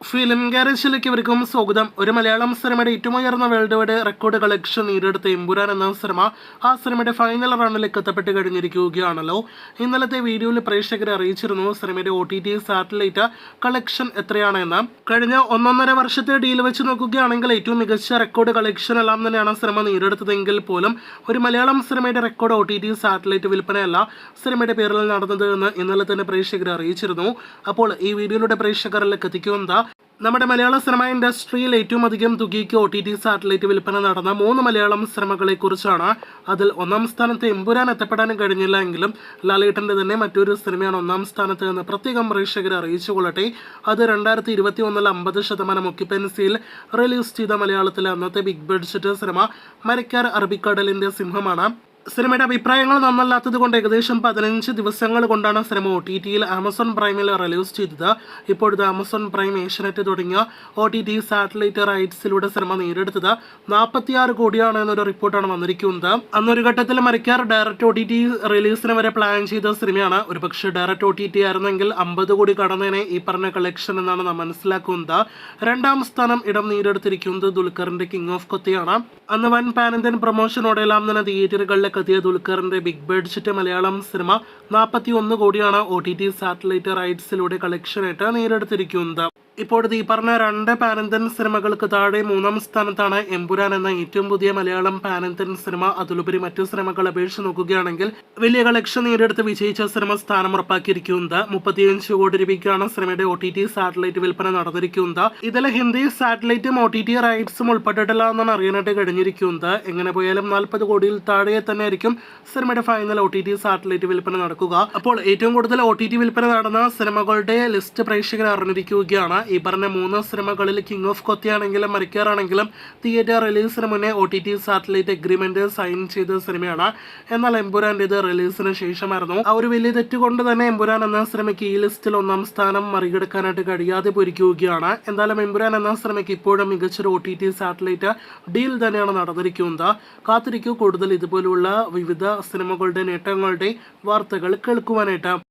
Film ഗാരേജിലേക്ക് ഇവർക്കും സ്വാഗതം. ഒരു മലയാളം സിനിമയുടെ ഏറ്റവും ഉയർന്ന വേൾഡ് വൈഡ് റെക്കോർഡ് കളക്ഷൻ നേടിയെടുത്ത എമ്പുരാൻ എന്ന സിനിമ ആ സിനിമയുടെ ഫൈനൽ റണ്ണിലേക്ക് എത്തപ്പെട്ട് കഴിഞ്ഞിരിക്കുകയാണല്ലോ. ഇന്നലത്തെ വീഡിയോയിൽ പ്രേക്ഷകരെ അറിയിച്ചിരുന്നു സിനിമയുടെ OTT സാറ്റലൈറ്റ് കളക്ഷൻ എത്രയാണെന്ന്. കഴിഞ്ഞ 1.5 വർഷത്തെ ഡീൽ വെച്ച് നോക്കുകയാണെങ്കിൽ ഏറ്റവും മികച്ച റെക്കോർഡ് കളക്ഷൻ എല്ലാം തന്നെയാണ് സിനിമ നേടിയെടുത്തതെങ്കിൽ പോലും ഒരു മലയാളം സിനിമയുടെ റെക്കോർഡ് OTT സാറ്റലൈറ്റ് വിൽപ്പനയല്ല സിനിമയുടെ പേരിൽ നടന്നത് എന്ന് ഇന്നലെ തന്നെ പ്രേക്ഷകരെ അറിയിച്ചിരുന്നു. അപ്പോൾ ഈ വീഡിയോയിലൂടെ പ്രേക്ഷകരിലേക്ക് എത്തിക്കുന്നത് നമ്മുടെ മലയാള സിനിമ ഇൻഡസ്ട്രിയിൽ ഏറ്റവും അധികം തുകയ്ക്ക് OTT സാറ്റലൈറ്റ് വിൽപ്പന നടന്ന 3 മലയാളം സിനിമകളെ കുറിച്ചാണ്. അതിൽ 1-ാം സ്ഥാനത്ത് എമ്പുരാൻ എത്തപ്പെടാനും കഴിഞ്ഞില്ല എങ്കിലും ലാലേട്ടൻ്റെ തന്നെ മറ്റൊരു സിനിമയാണ് 1-ാം സ്ഥാനത്ത് എന്ന് പ്രത്യേകം പ്രേക്ഷകരെ അറിയിച്ചുകൊള്ളട്ടെ. അത് 2021 50% ഒക്യുപ്പൻസിയിൽ റിലീസ് ചെയ്ത മലയാളത്തിലെ അന്നത്തെ ബിഗ് ബഡ്ജറ്റ് സിനിമ മരക്കാർ അറബിക്കടലിൻ്റെ സിംഹമാണ്. സിനിമയുടെ അഭിപ്രായങ്ങൾ നന്നല്ലാത്തത് കൊണ്ട് ഏകദേശം 15 ദിവസങ്ങൾ കൊണ്ടാണ് സിനിമ OTTയിൽ ആമസോൺ പ്രൈമിൽ റിലീസ് ചെയ്തത്. ഇപ്പോഴത്തെ ആമസോൺ പ്രൈം, ഏഷ്യനെറ്റ് തുടങ്ങിയ OTT സാറ്റലൈറ്റ് റൈറ്റ്സിലൂടെ സിനിമ നേടിയെടുത്തത് 46 കോടിയാണ് എന്നൊരു റിപ്പോർട്ടാണ് വന്നിരിക്കുന്നത്. അന്നൊരു ഘട്ടത്തിൽ മരക്കാർ ഡയറക്റ്റ് OTT റിലീസിന് വരെ പ്ലാൻ ചെയ്ത സിനിമയാണ്. ഒരുപക്ഷെ ഡയറക്റ്റ് OTT ആയിരുന്നെങ്കിൽ 50 കോടി കടന്നേനെ ഈ പറഞ്ഞ കളക്ഷൻ എന്നാണ് നാം മനസ്സിലാക്കുന്നത്. 2-ാം സ്ഥാനം ഇടം നേടിയെടുത്തിരിക്കുന്നത് ദുൽഖറിന്റെ കിങ് ഓഫ് കൊത്തയാണ്. അന്ന് വൻ പാൻ ഇന്ത്യൻ പ്രൊമോഷനോടെല്ലാം തന്നെ തിയേറ്ററുകളിലെ എത്തിയ ദുൽഖറിന്റെ ബിഗ് ബഡ്ജറ്റ് മലയാളം സിനിമ 41 കോടിയാണ് OTT സാറ്റലൈറ്റ് റൈറ്റ്സിലൂടെ കളക്ഷനായിട്ട് നേടിയെടുത്തിരിക്കുന്നത്. ഇപ്പോഴത്തെ ഈ പറഞ്ഞ 2 പാൻ ഇന്ത്യൻ സിനിമകൾക്ക് താഴെ 3-ാം സ്ഥാനത്താണ് എമ്പുരാൻ എന്ന ഏറ്റവും പുതിയ മലയാളം പാൻ ഇന്ത്യൻ സിനിമ. അതിലുപരി മറ്റു സിനിമകൾ അപേക്ഷിച്ച് നോക്കുകയാണെങ്കിൽ വലിയ കളക്ഷൻ നേടിയെടുത്ത് വിജയിച്ച സിനിമ സ്ഥാനം ഉറപ്പാക്കിയിരിക്കുന്നത്. 35 കോടി രൂപയ്ക്കാണ് സിനിമയുടെ OTT സാറ്റലൈറ്റ് വിൽപ്പന നടന്നിരിക്കുന്നത്. ഇതിൽ ഹിന്ദി സാറ്റലൈറ്റും OTT റൈറ്റ്സും ഉൾപ്പെട്ടിട്ടില്ല എന്നാണ് അറിയാനായിട്ട് കഴിഞ്ഞിരിക്കുന്നത്. എങ്ങനെ പോയാലും 40 കോടിയിൽ താഴെ തന്നെ ആയിരിക്കും സിനിമയുടെ ഫൈനൽ OTT സാറ്റലൈറ്റ് വിൽപ്പന നടക്കുക. അപ്പോൾ ഏറ്റവും കൂടുതൽ OTT വിൽപ്പന നടന്ന സിനിമകളുടെ ലിസ്റ്റ് പ്രേക്ഷകർ അറിഞ്ഞിരിക്കുകയാണ്. ഈ പറഞ്ഞ 3 സിനിമകളിൽ കിങ് ഓഫ് കൊത്തിയാണെങ്കിലും മരക്കാറാണെങ്കിലും തിയേറ്റർ റിലീസിന് മുന്നേ OTT സാറ്റലൈറ്റ് അഗ്രിമെന്റ് സൈൻ ചെയ്ത സിനിമയാണ്. എന്നാൽ എമ്പുരാൻ്റെത് റിലീസിന് ശേഷമായിരുന്നു. ആ ഒരു വലിയ തെറ്റുകൊണ്ട് തന്നെ എമ്പുരാൻ എന്ന സിനിമയ്ക്ക് ഈ ലിസ്റ്റിൽ 1-ാം സ്ഥാനം മറികടക്കാനായിട്ട് കഴിയാതെ പോയിരിക്കുകയാണ്. എന്തായാലും എമ്പുരാൻ എന്ന സിനിമയ്ക്ക് ഇപ്പോഴും മികച്ചൊരു OTT സാറ്റലൈറ്റ് ഡീൽ തന്നെയാണ് നടന്നിരിക്കുന്നത്. കാത്തിരിക്കൂ കൂടുതൽ ഇതുപോലുള്ള വിവിധ സിനിമകളുടെ നേട്ടങ്ങളുടെ വാർത്തകൾ കേൾക്കുവാനായിട്ട്.